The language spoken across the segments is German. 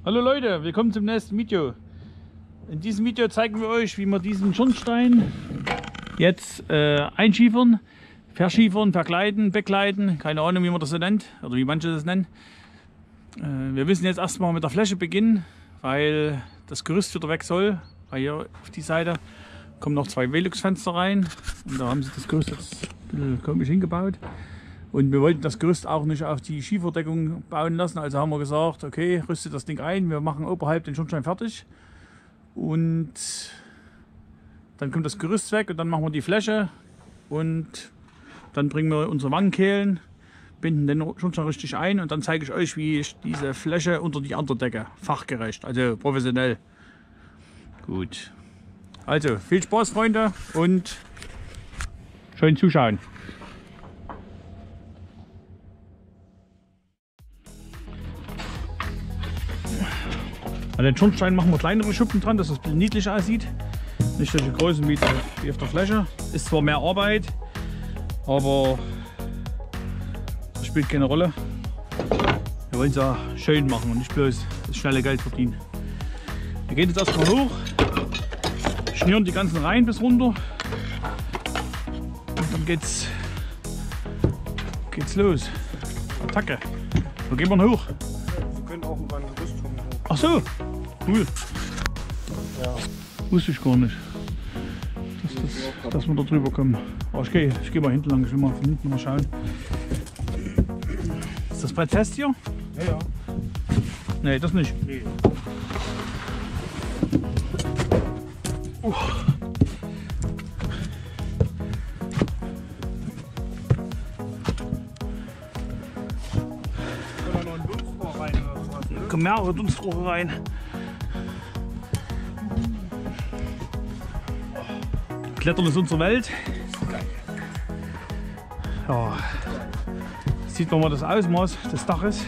Hallo Leute, willkommen zum nächsten Video. In diesem Video zeigen wir euch, wie wir diesen Schornstein jetzt einschiefern, verschiefern, verkleiden, bekleiden. Keine Ahnung, wie man das so nennt oder wie manche das nennen. Wir müssen jetzt erstmal mit der Fläche beginnen, weil das Gerüst wieder weg soll. Weil hier auf die Seite kommen noch zwei Velux-Fenster rein und da haben sie das Gerüst jetzt ein bisschen komisch hingebaut. Und wir wollten das Gerüst auch nicht auf die Schieferdeckung bauen lassen, also haben wir gesagt, okay, rüstet das Ding ein, wir machen oberhalb den Schornstein fertig und dann kommt das Gerüst weg und dann machen wir die Fläche und dann bringen wir unsere Wangenkehlen, binden den Schornstein richtig ein und dann zeige ich euch, wie ich diese Fläche unter die Underdecke, fachgerecht, also professionell. Gut, also viel Spaß Freunde und schön zuschauen. An den Schornstein machen wir kleinere Schuppen dran, dass das ein bisschen niedlich aussieht. Nicht solche Größen wie auf der Fläche. Ist zwar mehr Arbeit, aber das spielt keine Rolle. Wir wollen es ja schön machen und nicht bloß das schnelle Geld verdienen. Wir gehen jetzt erstmal hoch, schnüren die ganzen Reihen bis runter und dann geht's los. Attacke. Wo gehen wir hoch? Wir können auch über einen Rüstung hoch. Ach so, cool. Ja. Wusste ich gar nicht, dass wir da drüber kommen. Aber ich geh mal hinten lang, ich will mal von hinten mal schauen. Ist das Brett fest hier? Ja, ja. Nee, das nicht. Nee. Kommen mehrere Dunstrohre rein. Klettern ist unsere Welt. Ja. Sieht man mal das Ausmaß des Daches.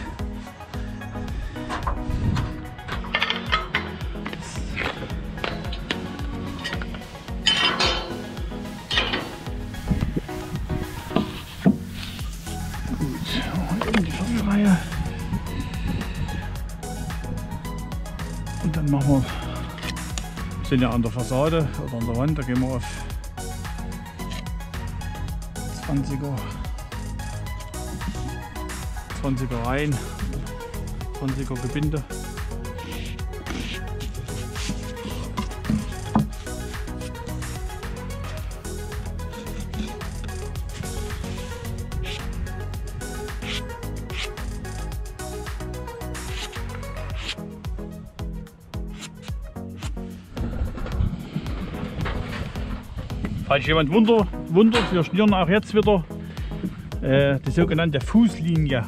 Gut, in die Reihe. Und dann machen wir, sind ja an der Fassade oder an der Wand, da gehen wir auf 20er Reihen, 20er Gebinde. Falls jemand wundert, wir schnüren auch jetzt wieder die sogenannte Fußlinie.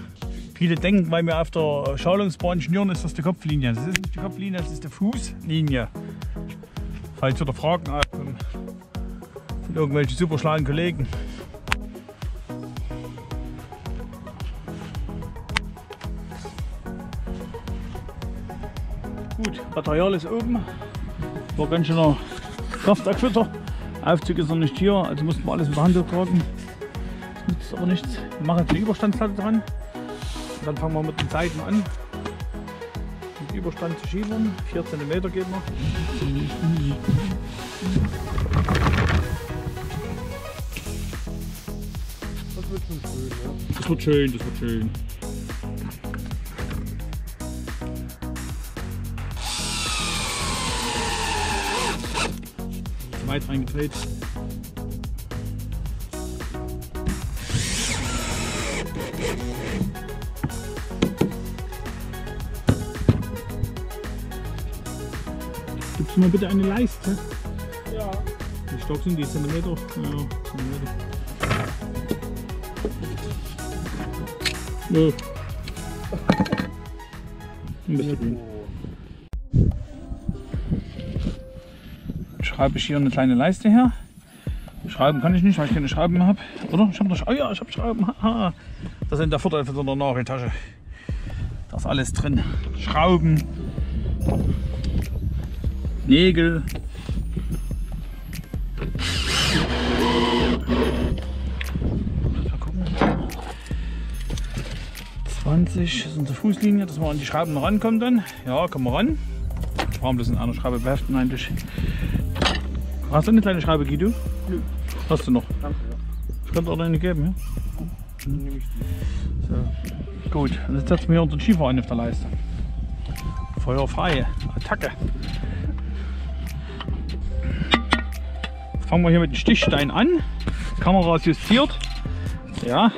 Viele denken, weil wir auf der Schalungsbahn schnüren, ist das die Kopflinie. Das ist nicht die Kopflinie, das ist die Fußlinie. Falls wieder Fragen aufkommen von irgendwelchen super schlauen Kollegen. Gut, Material ist oben. War ganz schöner Kraftwerkfütter. Aufzug ist noch nicht hier, also mussten wir alles mit der Hand tragen. Das nützt aber nichts. Wir machen jetzt eine Überstandsplatte dran. Und dann fangen wir mit den Seiten an, den Überstand zu schieben. 4 cm geht noch. Das wird schon schön, ja? Das wird schön, das wird schön. Weit reingedreht. Gibst du mal bitte eine Leiste? Ja. Wie stark sind die Zentimeter? Ja, Zentimeter. Ja. Ein bisschen. Schreibe ich hier eine kleine Leiste her. Schrauben kann ich nicht, weil ich keine Schrauben mehr habe. Oder? Ich habe noch, oh ja, ich habe Schrauben. Haha. Das sind der Vorteil von so einer Nageltasche. Da ist alles drin. Schrauben, Nägel. Mal gucken. 20 ist unsere Fußlinie, dass wir an die Schrauben rankommen dann. Ja, kommen wir ran. Warum das in einer Schraube beheften eigentlich? Hast du eine kleine Schraube, Guido? Nö. Hast du noch? Danke, ja. Ich könnte auch eine geben, ja? Dann nehme ich die. So. Gut, und jetzt setzen wir hier unseren Schiefer ein auf der Leiste. Feuerfreie Attacke. Jetzt fangen wir hier mit dem Stichstein an. Kamera ist justiert. Ja.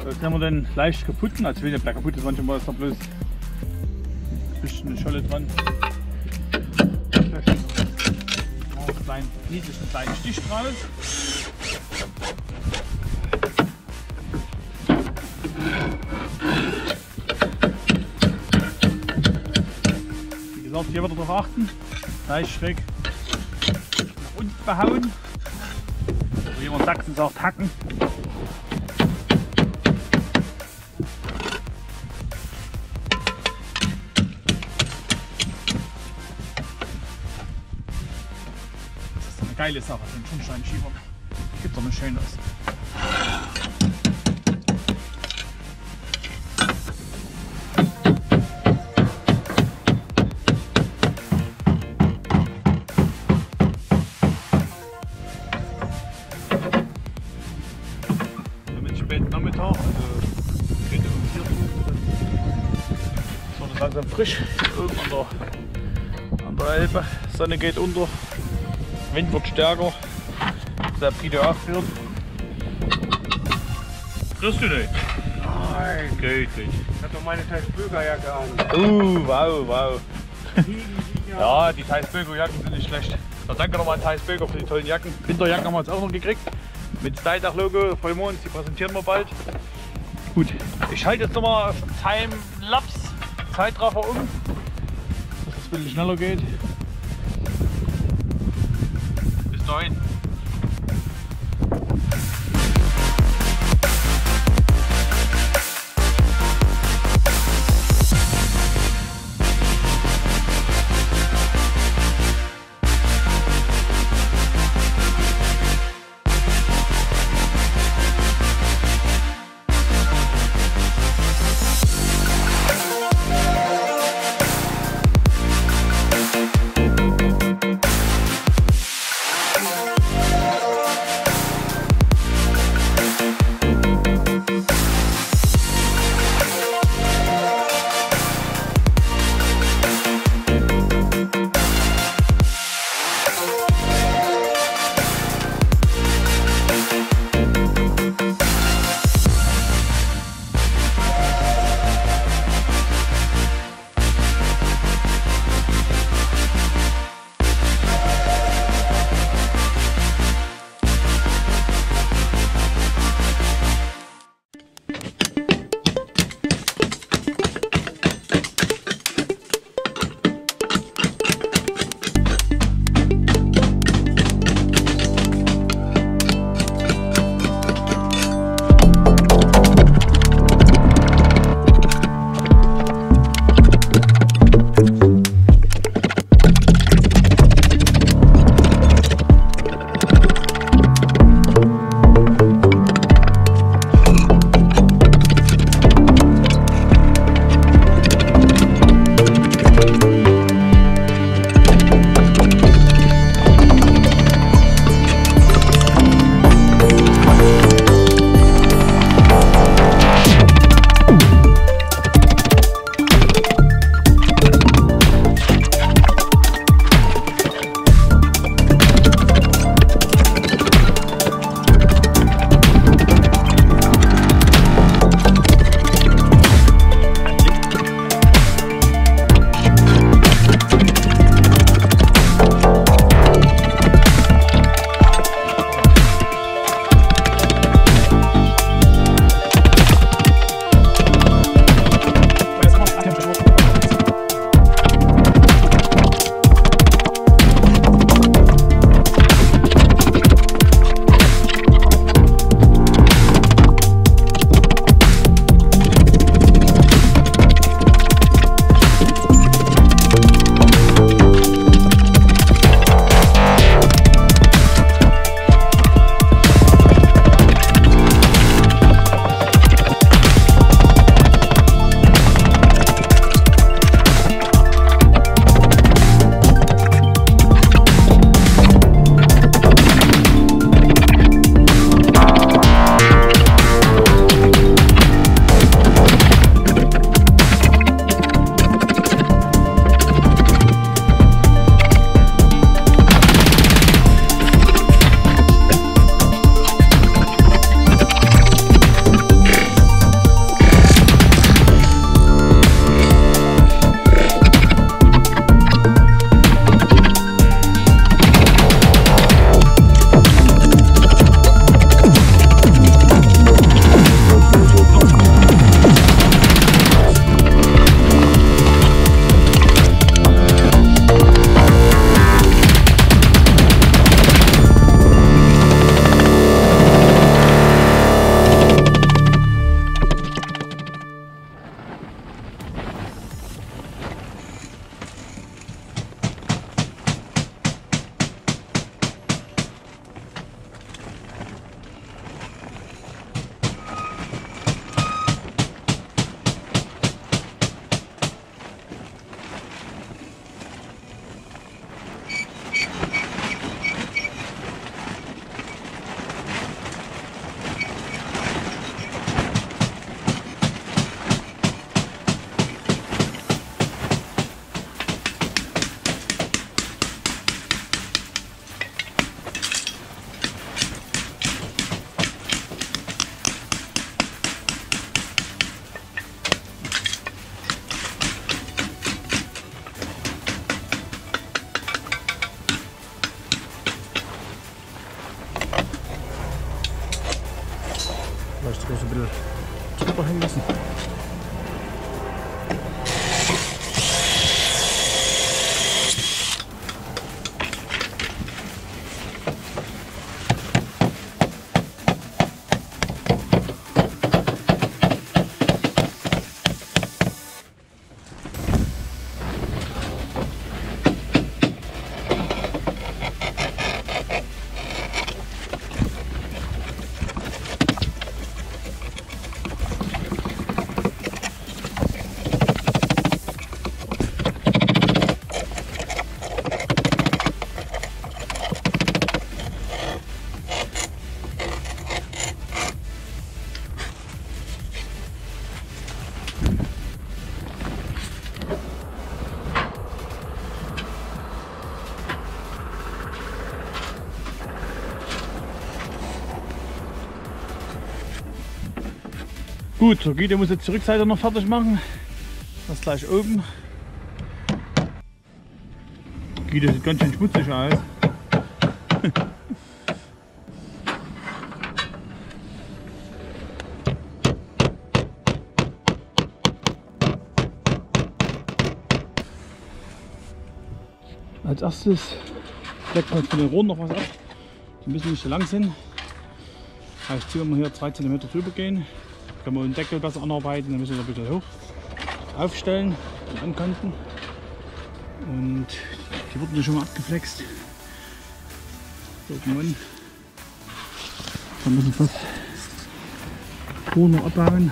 Jetzt nehmen wir den leicht kaputten, also wenn der kaputt ist, manchmal ist da bloß ein bisschen eine Scholle dran. Einen niedlichen kleinen Stich raus. Wie gesagt, hier wieder darauf achten, leicht weg nach unten behauen. Oder wie man in Sachsen sagt, hacken. Geile Sache, den Schornsteinschieber. Gibt doch mal Schönes. Damit späten Nachmittag, also geht um 4 Uhr. So, das ist langsam frisch oben an der Elbe. Sonne geht unter. Wind wird stärker, der Guido aufführt. Grüßt du dich? Nein. Geht dich. Ich hab doch meine Teilbürgerjacke an. Wow, wow. Die Ja, die Theis-Böger-Jacken sind nicht schlecht. Na, danke nochmal an Theis-Böger für die tollen Jacken. Winterjacken haben wir jetzt auch noch gekriegt. Mit Styledach-Logo, Vollmond, die präsentieren wir bald. Gut, ich schalte jetzt nochmal auf Time-Lapse Zeitraffer um, dass es ein bisschen schneller geht. Bis dahin. bloß ein bisschen drüber hängen lassen. Gut, so Guido muss jetzt die Rückseite noch fertig machen. Das gleich oben. Guido sieht ganz schön schmutzig aus. Als erstes deckt man von den Rohren noch was ab. Die müssen nicht so lang sind. Heißt, hier, wenn wir hier 2 cm drüber gehen, können wir den Deckel besser anarbeiten, dann müssen wir ein bisschen hoch aufstellen, die Ankanten. Und die wurden schon mal abgeflext. Irgendwann. Dann müssen wir das Rohr noch abbauen,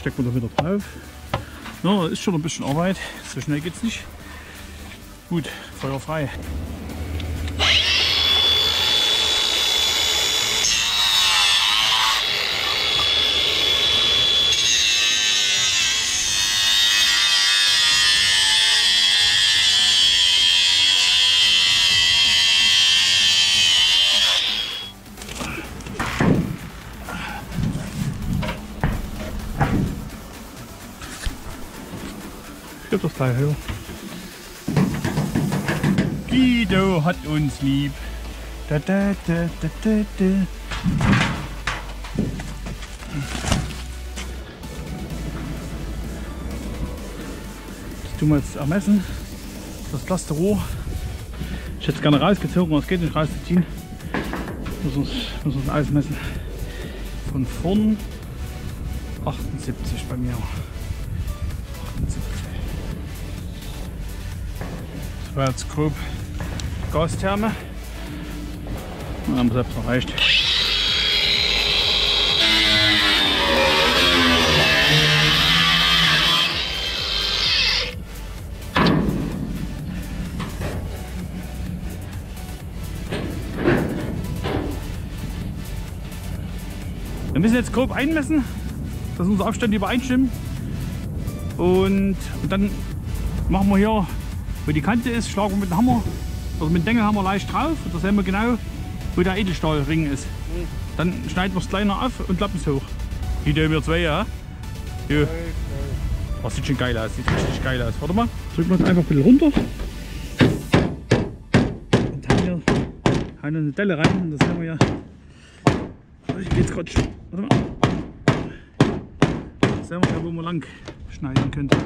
stecken wir da wieder drauf. Ja, ist schon ein bisschen Arbeit, so schnell geht es nicht. Gut, Feuer frei. Ich gebe das gleich höher. Guido hat uns lieb. Da, da, da, da, da, da. Das tun wir jetzt ermessen. Das Plasterrohr. Ich hätte es gerne rausgezogen, aber es geht nicht rauszuziehen. Müssen wir es ausmessen. Von vorn 78 bei mir. 78. Das war jetzt grob Gastherme. Dann haben wir selbst noch reicht. Wir müssen jetzt grob einmessen, dass unsere Abstände übereinstimmen. Und dann machen wir hier, wo die Kante ist, schlagen wir mit dem Hammer, also mit dem Dengelhammer leicht drauf. Und da sehen wir genau, wo der Edelstahlring ist. Dann schneiden wir es kleiner auf und klappen es hoch. Die nehmen wir 2, ja? Jo. Das sieht schon geil aus, sieht richtig geil aus. Warte mal, drücken wir es einfach ein bisschen runter. Und hauen hier eine Delle rein. Und das sehen wir ja. Hier geht's gerade schon. Warte mal. Das sehen wir ja, wo man lang schneiden könnte.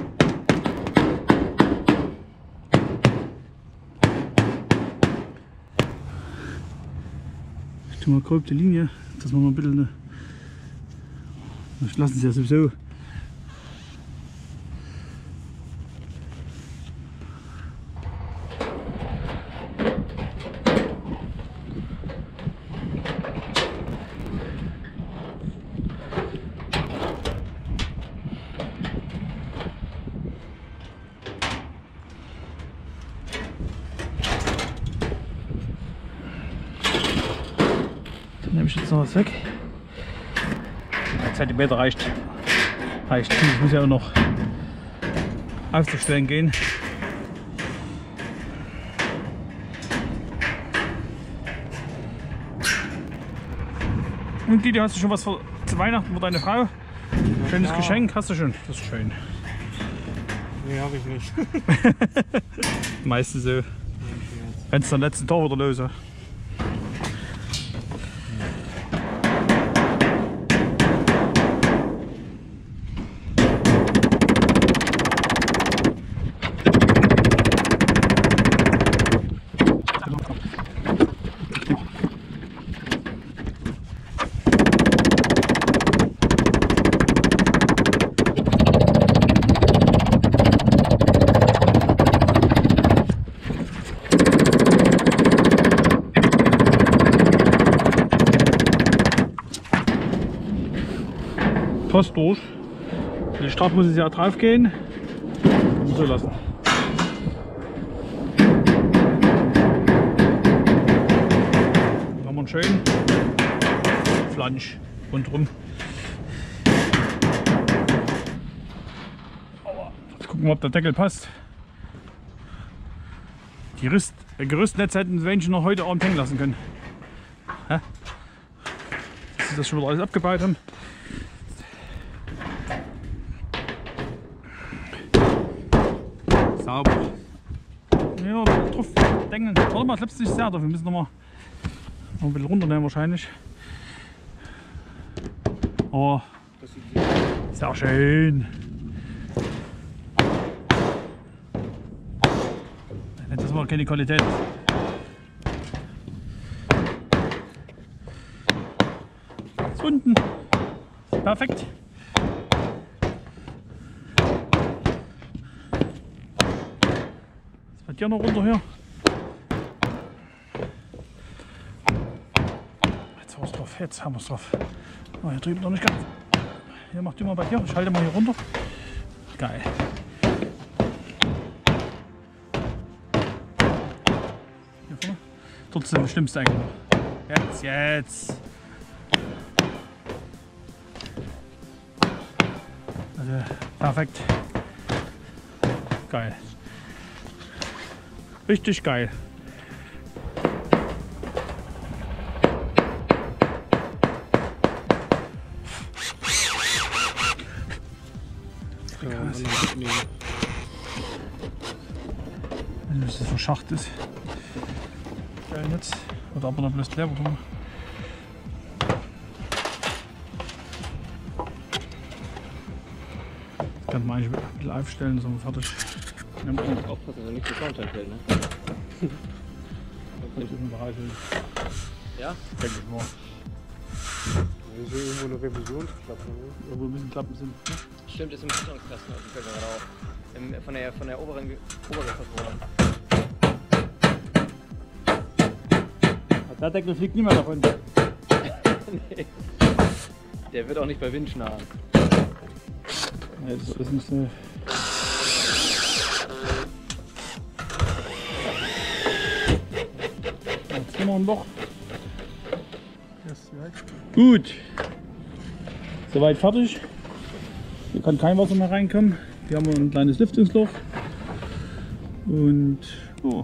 Ich tue mal grob die Linie, dass wir mal ein bisschen. Das lassen sie ja sowieso. Nehme ich jetzt noch was weg. 1 cm reicht. Ich muss ja auch noch aufzustellen gehen. Und Guido, hast du schon was für zu Weihnachten für deine Frau? Schönes Ja. Geschenk hast du schon. Das ist schön. Nee, habe ich nicht. Meistens so. Wenn es am letzten Tag wieder los ist. fast durch. Die Strafe muss es ja drauf gehen. Kann man so lassen. Dann haben wir einen schönen Flansch rundherum. Jetzt gucken wir, ob der Deckel passt. Die Gerüstnetz hätten wir Menschen noch heute Abend hängen lassen können. Hä? Dass sie das schon wieder alles abgebaut haben. Sauber. Ja, drauf denken. Warte mal, klappt es nicht sehr drauf. Wir müssen noch mal ein bisschen runternehmen wahrscheinlich. Oh, sehr schön. Das war keine Qualität. Ist unten. Perfekt. Was wird hier noch runter hier? Jetzt haben wir es drauf. Jetzt haben wir es drauf. Oh, hier drüben noch nicht ganz. Hier macht immer bei dir. Ich halte mal hier runter. Geil. Hier vorne. Dort ist das Schlimmste eigentlich noch. Jetzt. Also perfekt. Geil. Richtig geil. Wenn das so Schacht ist. Geil jetzt. Oder aber noch bloß leer drum. Das kann man eigentlich ein bisschen aufstellen, so fertig. Aufpassen, dass er nicht zu Schornstein fällt, ne? Ja? Denke ich mal. Wir sehen irgendwo eine Revisionsklappe. Wo ein bisschen Klappen sind. Ne? Stimmt, ist im Sicherungskasten, das fällt mir gerade auf. Von der oberen Obergeschosswohnung. Der Deckel fliegt niemand davon. Nee. Der wird auch nicht bei Wind schnarren. Nee, das ist nicht so. Jetzt gehen wir ein Loch. Gut. Soweit fertig. Hier kann kein Wasser mehr reinkommen. Hier haben wir ein kleines Lüftungsloch. Und oh.